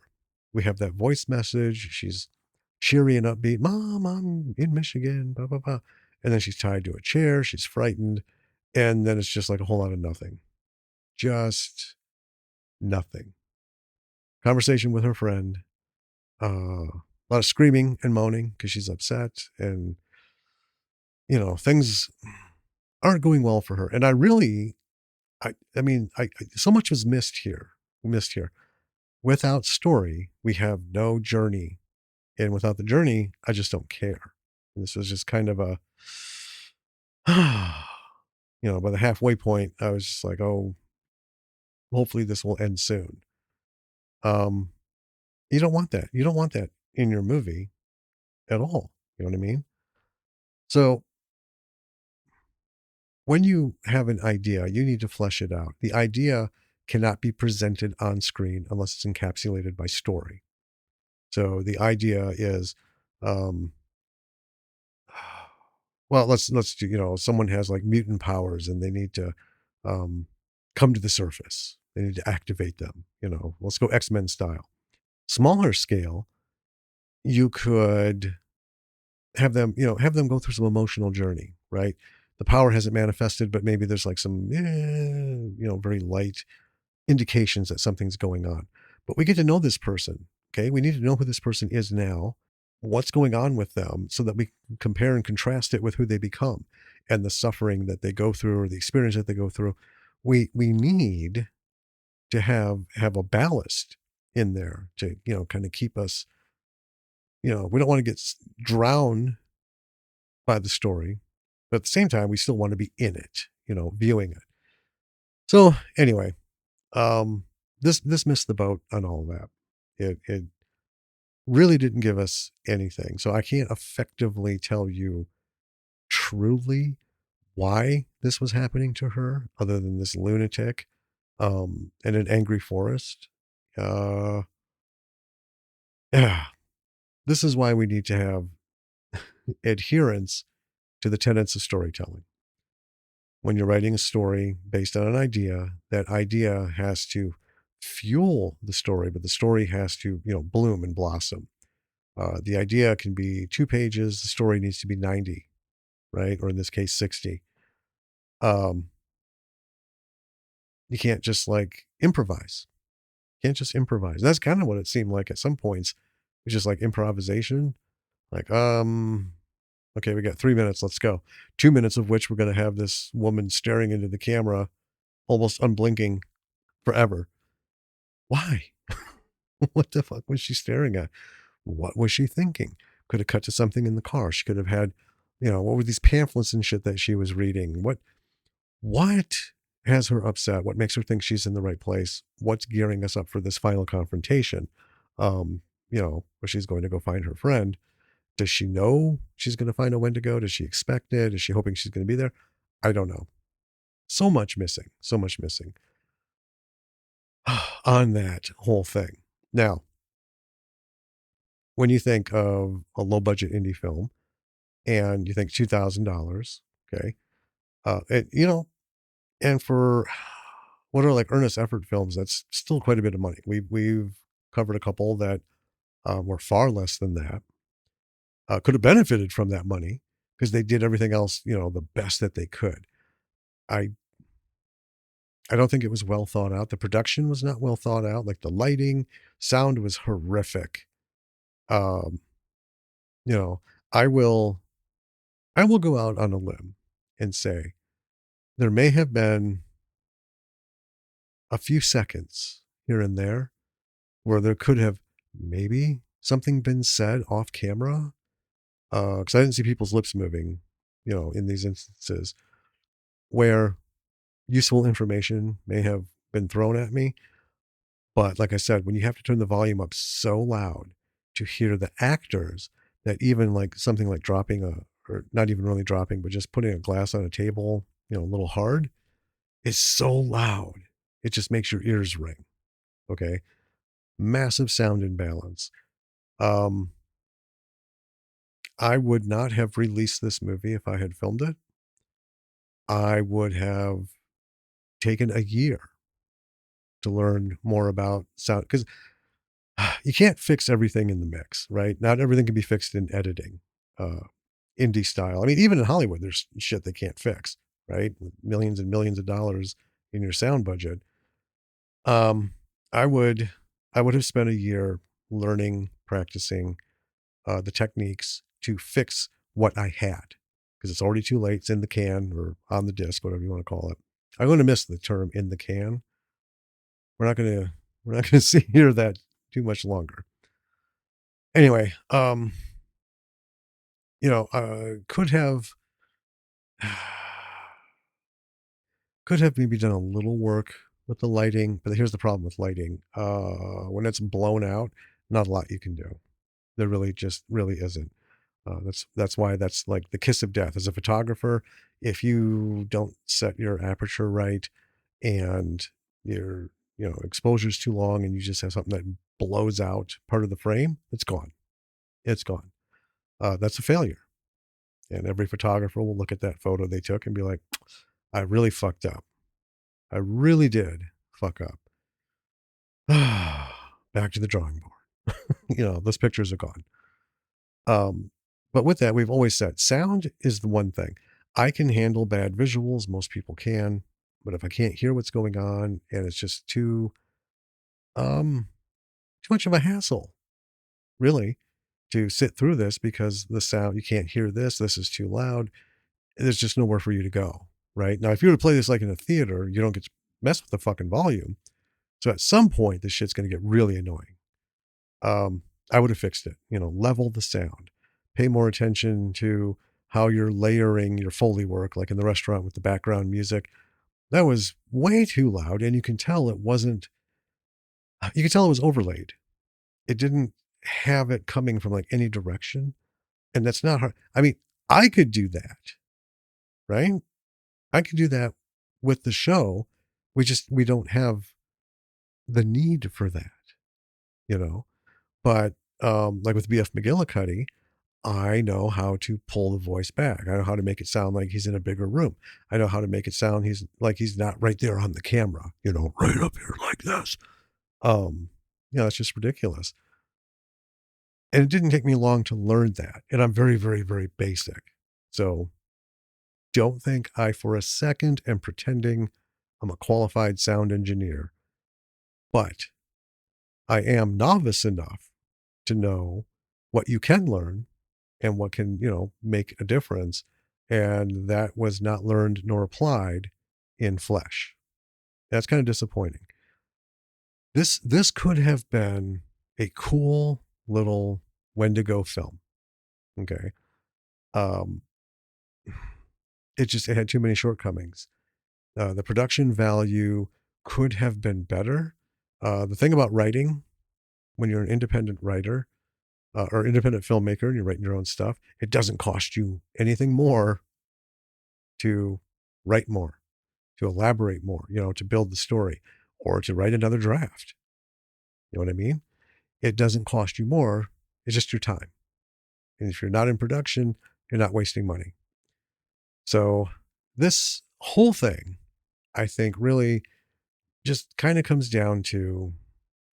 We have that voice message. She's cheery and upbeat. Mom, I'm in Michigan, blah, blah, blah. And then she's tied to a chair. She's frightened. And then it's just like a whole lot of nothing. Just nothing. Conversation with her friend. A lot of screaming and moaning because she's upset. And, things aren't going well for her. And I so much was missed here. Without story, we have no journey. And without the journey, I just don't care. And this was just kind of a, by the halfway point, I was just like, oh, hopefully this will end soon. Um, you don't want that. You don't want that in your movie at all. You know what I mean? So when you have an idea, you need to flesh it out. The idea cannot be presented on screen unless it's encapsulated by story. So the idea is, um, well, let's do, someone has like mutant powers and they need to um, come to the surface. They need to activate them. Let's go X-Men style. Smaller scale, you could have them go through some emotional journey, right? The power hasn't manifested, but maybe there's like some, very light indications that something's going on. But we get to know this person. Okay. We need to know who this person is now, what's going on with them so that we can compare and contrast it with who they become and the suffering that they go through or the experience that they go through. We need to have a ballast in there to, kind of keep us, we don't want to get drowned by the story, but at the same time, we still want to be in it, viewing it. So anyway, this missed the boat on all of that. It really didn't give us anything. So I can't effectively tell you truly why this was happening to her other than this lunatic in an angry forest. Uh, yeah, this is why we need to have adherence to the tenets of storytelling. When you're writing a story based on an idea, that idea has to fuel the story, but the story has to, bloom and blossom. The idea can be 2 pages. The story needs to be 90, right? Or in this case, 60. Um, you can't just like improvise. You can't just improvise. That's kind of what it seemed like at some points. It's just like improvisation. Like, Okay, we got 3 minutes. Let's go. 2 minutes of which we're going to have this woman staring into the camera, almost unblinking forever. Why? What the fuck was she staring at? What was she thinking? Could have cut to something in the car. She could have had, what were these pamphlets and shit that she was reading? What has her upset? What makes her think she's in the right place? What's gearing us up for this final confrontation? Where she's going to go find her friend. Does she know she's going to find a Wendigo? Does she expect it? Is she hoping she's going to be there? I don't know. So much missing. So much missing on that whole thing. Now, when you think of a low budget indie film and you think $2,000, okay, and for what are like earnest effort films, that's still quite a bit of money. We've covered a couple that were far less than that. Could have benefited from that money because they did everything else, the best that they could. I I don't think it was well thought out. The production was not well thought out. Like the lighting, sound was horrific. Um, you know, I will I will go out on a limb and say there may have been a few seconds here and there where there could have maybe something been said off camera. Because I didn't see people's lips moving, in these instances where useful information may have been thrown at me. But like I said, when you have to turn the volume up so loud to hear the actors, that even like something like dropping or not even really dropping, but just putting a glass on a table, a little hard, is so loud. It just makes your ears ring. Okay. Massive sound imbalance. Um, I would not have released this movie if I had filmed it. I would have taken a year to learn more about sound because you can't fix everything in the mix, right? Not everything can be fixed in editing, indie style. I mean, even in Hollywood, there's shit they can't fix, right? With millions and millions of dollars in your sound budget. Um, I would, I would have spent a year learning, practicing the techniques to fix what I had because it's already too late. It's in the can or on the disc, whatever you want to call it. I'm going to miss the term "in the can." We're not going to we're not going to see hear that too much longer. Anyway, could have could have maybe done a little work with the lighting, but here's the problem with lighting. When it's blown out, not a lot you can do. There really isn't. That's why that's like the kiss of death as a photographer. If you don't set your aperture right and your exposure's too long and you just have something that blows out part of the frame, it's gone. It's gone. That's a failure. And every photographer will look at that photo they took and be like, I really fucked up. I really did fuck up. Back to the drawing board. Those pictures are gone. But with that, we've always said sound is the one thing. I can handle bad visuals. Most people can. But if I can't hear what's going on and it's just too much of a hassle, really, to sit through this because the sound, you can't hear this. This is too loud. There's just nowhere for you to go. Right now, if you were to play this like in a theater, you don't get to mess with the fucking volume. So at some point, this shit's going to get really annoying. I would have fixed it, level the sound, pay more attention to how you're layering your Foley work, like in the restaurant with the background music. That was way too loud. And you can tell it was overlaid. It didn't have it coming from like any direction. And that's not hard. I mean, I could do that, right? I could do that with the show. We don't have the need for that, you know? But like with BF McGillicuddy, I know how to pull the voice back. I know how to make it sound like he's in a bigger room. I know how to make it sound he's not right there on the camera, right up here like this. It's just ridiculous. And it didn't take me long to learn that. And I'm very, very, very basic. So don't think I for a second am pretending I'm a qualified sound engineer. But I am novice enough to know what you can learn and what can, make a difference. And that was not learned nor applied in flesh. That's kind of disappointing. This could have been a cool little Wendigo film. Okay. Um, it had too many shortcomings. The production value could have been better. The thing about writing, when you're an independent writer or independent filmmaker and you're writing your own stuff, it doesn't cost you anything more to write more, to elaborate more, to build the story, or to write another draft. You know what I mean? It doesn't cost you more. It's just your time. And if you're not in production, you're not wasting money. So this whole thing, I think, really just kind of comes down to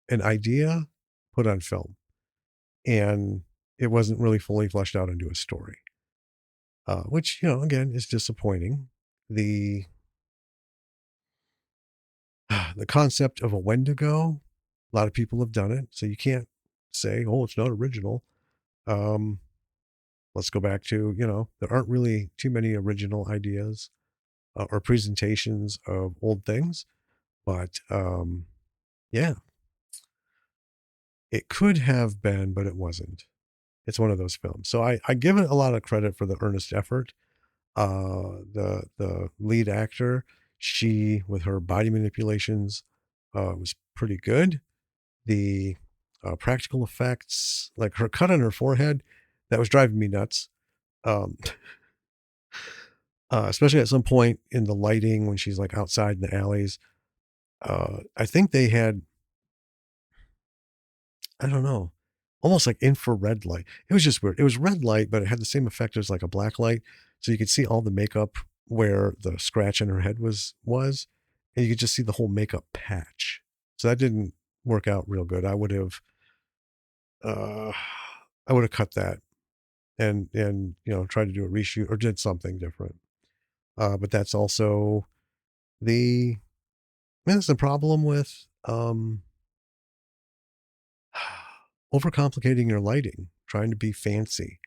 an idea put on film. And it wasn't really fully fleshed out into a story, which, again, is disappointing. The the concept of a Wendigo, a lot of people have done it, so you can't say, oh, it's not original. Let's go back to, there aren't really too many original ideas or presentations of old things, but yeah, it could have been, but it wasn't. It's one of those films. So I give it a lot of credit for the earnest effort. The lead actor, she with her body manipulations, was pretty good. The practical effects, like her cut on her forehead, that was driving me nuts. Um, especially at some point in the lighting when she's like outside in the alleys. I think they had, I don't know, almost like infrared light. It was just weird. It was red light, but it had the same effect as like a black light. So you could see all the makeup where the scratch in her head was, and you could just see the whole makeup patch. So that didn't work out real good. Uh, I would have cut that and tried to do a reshoot or did something different. But that's also the that's the problem with overcomplicating your lighting, trying to be fancy.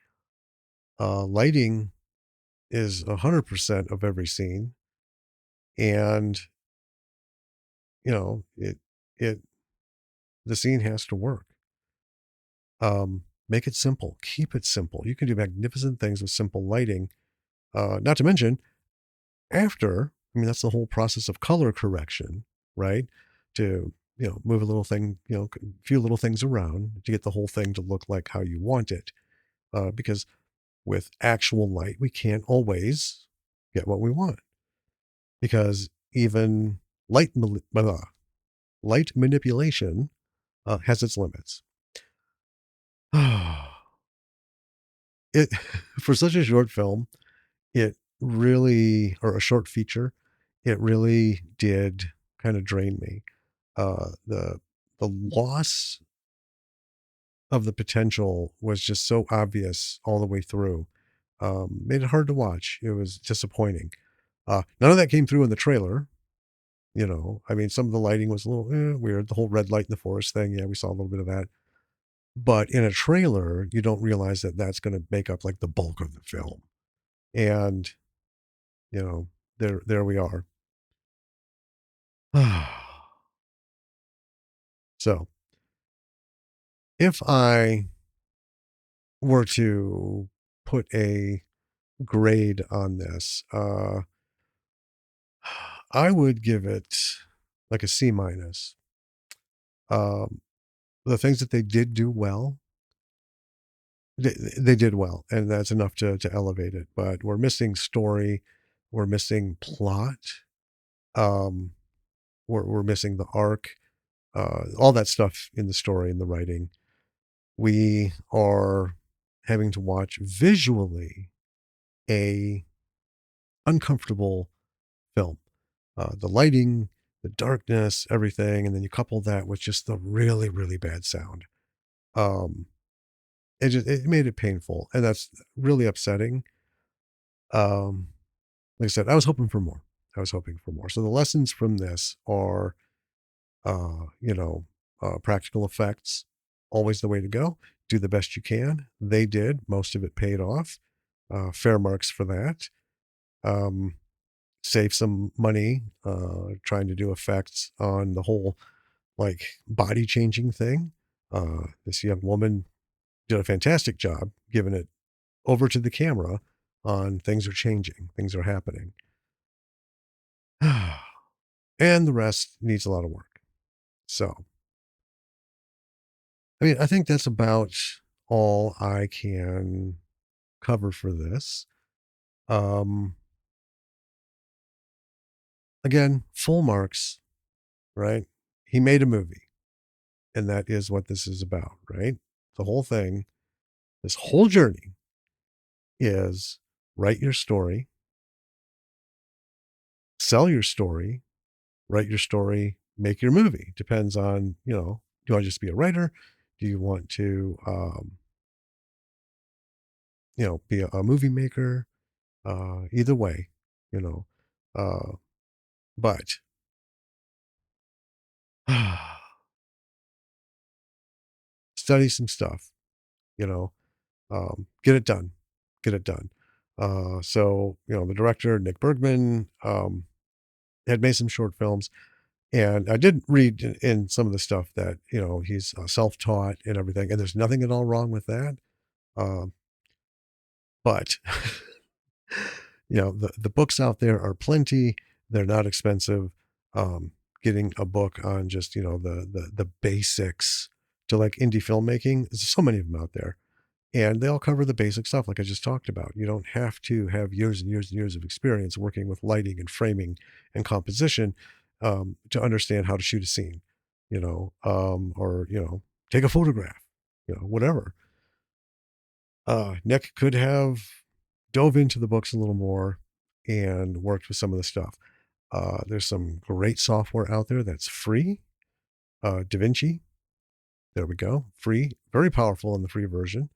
Lighting is 100% of every scene, and it it the scene has to work. Make it simple, keep it simple. You can do magnificent things with simple lighting. Not to mention, that's the whole process of color correction, right? To move a little thing, a few little things around to get the whole thing to look like how you want it. Because with actual light, we can't always get what we want, because even light manipulation has its limits. It for such a short film, it really, or a short feature, it really did kind of drain me. The loss of the potential was just so obvious all the way through. Made it hard to watch. It was disappointing. None of that came through in the trailer. Some of the lighting was a little weird. The whole red light in the forest thing, yeah, we saw a little bit of that. But in a trailer, you don't realize that that's going to make up like the bulk of the film. And there we are. So, if I were to put a grade on this, I would give it like a C minus. Um, the things that they did do well, they did well, and that's enough to elevate it. But we're missing story, we're missing plot, um, we're missing the arc, all that stuff in the story and the writing. We are having to watch visually a uncomfortable film. The lighting, the darkness, everything, and then you couple that with just the really, really bad sound. Um, it made it painful, and that's really upsetting. Um, like I said, I was hoping for more. So the lessons from this are, uh, you know, practical effects, always the way to go. do the best you can. They did. Most of it paid off. Fair marks for that. Um, Save some money trying to do effects on the whole like body changing thing. This young woman did a fantastic job giving it over to the camera on things are changing, things are happening. And the rest needs a lot of work. So, I mean, I think that's about all I can cover for this. Um, Again, full marks, right? He made a movie, and that is what this is about, right? The whole thing, this whole journey is write your story, sell your story, write your story, make your movie. Depends on, do you want to just be a writer? Do you want to, be a movie maker? Either way, you know, uh, but study some stuff, you know, get it done, get it done. So, the director, Nick Bergman, had made some short films. And I did read in some of the stuff that, he's self-taught and everything, and there's nothing at all wrong with that. Um, but, the books out there are plenty. They're not expensive. Getting a book on just, the basics to like indie filmmaking, there's so many of them out there. And they all cover the basic stuff like I just talked about. You don't have to have years and years and years of experience working with lighting and framing and composition to understand how to shoot a scene, or, take a photograph, whatever. Nick could have dove into the books a little more and worked with some of the stuff. There's some great software out there that's free. DaVinci, there we go, free, very powerful in the free version.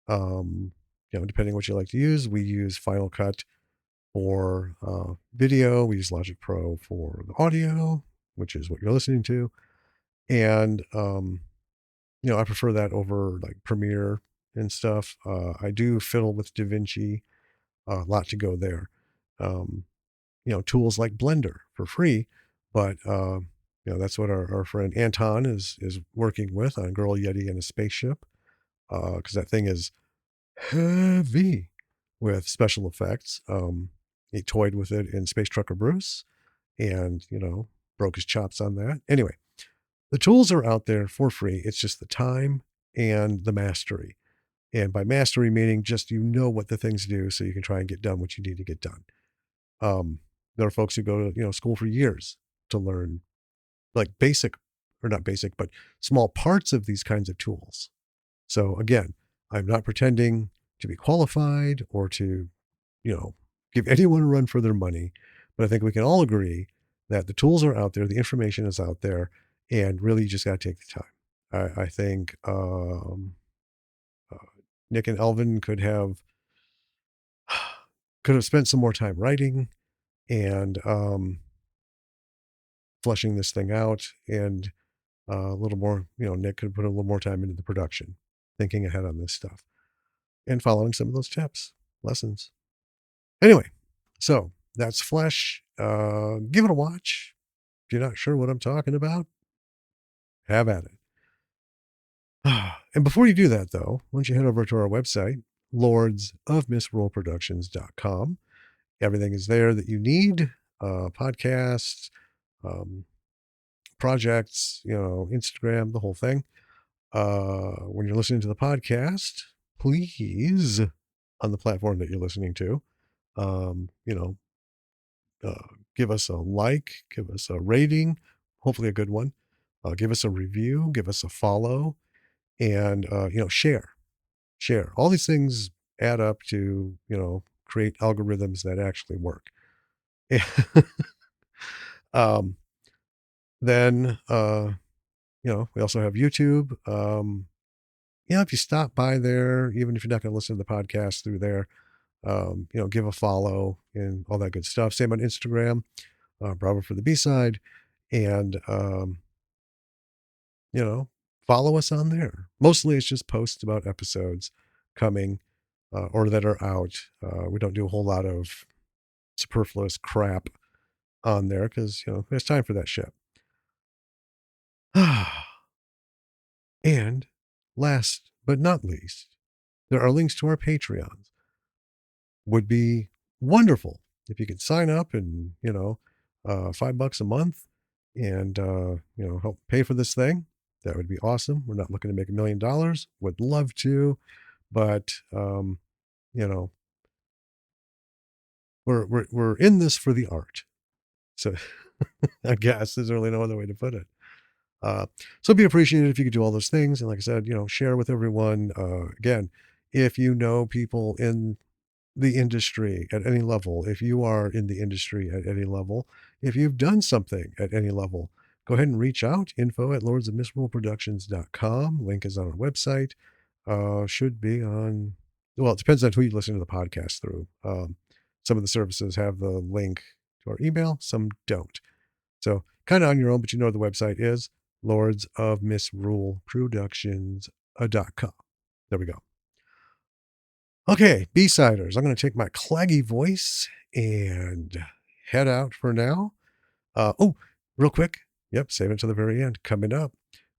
Depending what you like to use, we use Final Cut for video. We use Logic Pro for the audio, which is what you're listening to. And, I prefer that over like Premiere and stuff. I do fiddle with DaVinci, a lot to go there. Um, Tools like Blender for free, but, that's what our friend Anton is working with on Girl Yeti and a Spaceship. Cause that thing is heavy with special effects. He toyed with it in Space Trucker Bruce and, broke his chops on that. Anyway, the tools are out there for free. It's just the time and the mastery. And by mastery, meaning just what the things do so you can try and get done what you need to get done. There are folks who go to, school for years to learn like basic, or not basic, but small parts of these kinds of tools. So again, I'm not pretending to be qualified or to, give anyone a run for their money. But I think we can all agree that the tools are out there, the information is out there, and really you just got to take the time. I think uh, Nick and Elvin could have spent some more time writing and fleshing this thing out, and a little more, Nick could put a little more time into the production, thinking ahead on this stuff and following some of those tips, lessons. Anyway, so that's Flesh. Give it a watch. If you're not sure what I'm talking about, have at it. And before you do that, though, why don't you head over to our website, lordsofmissrollproductions.com. Everything is there that you need, podcasts, projects, Instagram, the whole thing. When you're listening to the podcast, please, on the platform that you're listening to, um, you know, give us a like, give us a rating, hopefully a good one. Give us a review, give us a follow, and, share. All these things add up to, create algorithms that actually work. um, then, we also have YouTube. If you stop by there, even if you're not going to listen to the podcast through there, give a follow and all that good stuff. Same on Instagram, Bravo for the B-side. And, follow us on there. Mostly it's just posts about episodes coming or that are out. We don't do a whole lot of superfluous crap on there because, there's time for that shit. And last but not least, there are links to our Patreons. Would be wonderful if you could sign up and, $5 a month and, help pay for this thing. That would be awesome. We're not looking to make $1 million. Would love to, but, you know, we're in this for the art. So I guess there's really no other way to put it. So it'd be appreciated if you could do all those things. And like I said, share with everyone. Again, if you know people in the industry at any level, if you are in the industry at any level, if you've done something at any level, go ahead and reach out. Info at lordsofmisruleproductions.com. Link is on our website. Should be on, well, it depends on who you listen to the podcast through. Some of the services have the link to our email, some don't. So kind of on your own, but the website is lordsofmisruleproductions.com. There we go. Okay, B-siders. I'm going to take my claggy voice and head out for now. Real quick. Yep, save it to the very end. Coming up,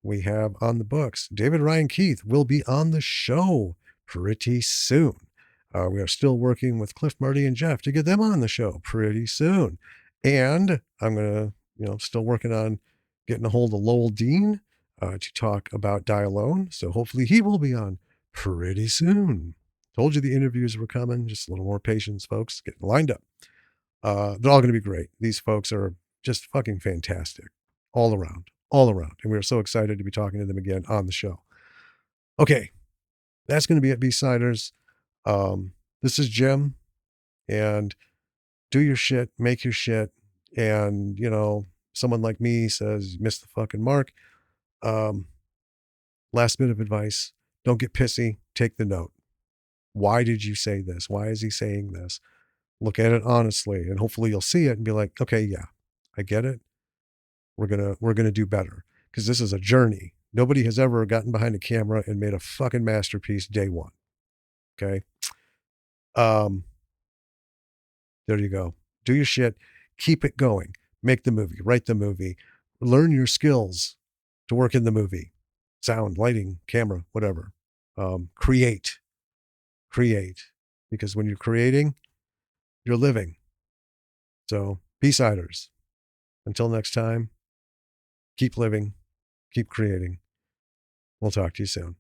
we have on the books, David Ryan Keith will be on the show pretty soon. We are still working with Cliff, Marty, and Jeff to get them on the show pretty soon. And I'm going to, still working on getting a hold of Lowell Dean to talk about Die Alone. So hopefully he will be on pretty soon. Told you the interviews were coming. Just a little more patience, folks. Getting lined up. They're all going to be great. These folks are just fucking fantastic all around. And we are so excited to be talking to them again on the show. Okay, that's going to be it, B-siders. This is Jim, and do your shit, make your shit. And, someone like me says, you missed the fucking mark. Last bit of advice, don't get pissy, take the note. Why did you say this? Why is he saying this? Look at it honestly, and hopefully you'll see it and be like, okay, yeah, I get it. We're going to do better, because this is a journey. Nobody has ever gotten behind a camera and made a fucking masterpiece day one. Okay. There you go. Do your shit. Keep it going. Make the movie, write the movie, learn your skills to work in the movie, sound, lighting, camera, whatever. Create, because when you're creating, you're living. So, B-siders, until next time, keep living, keep creating. We'll talk to you soon.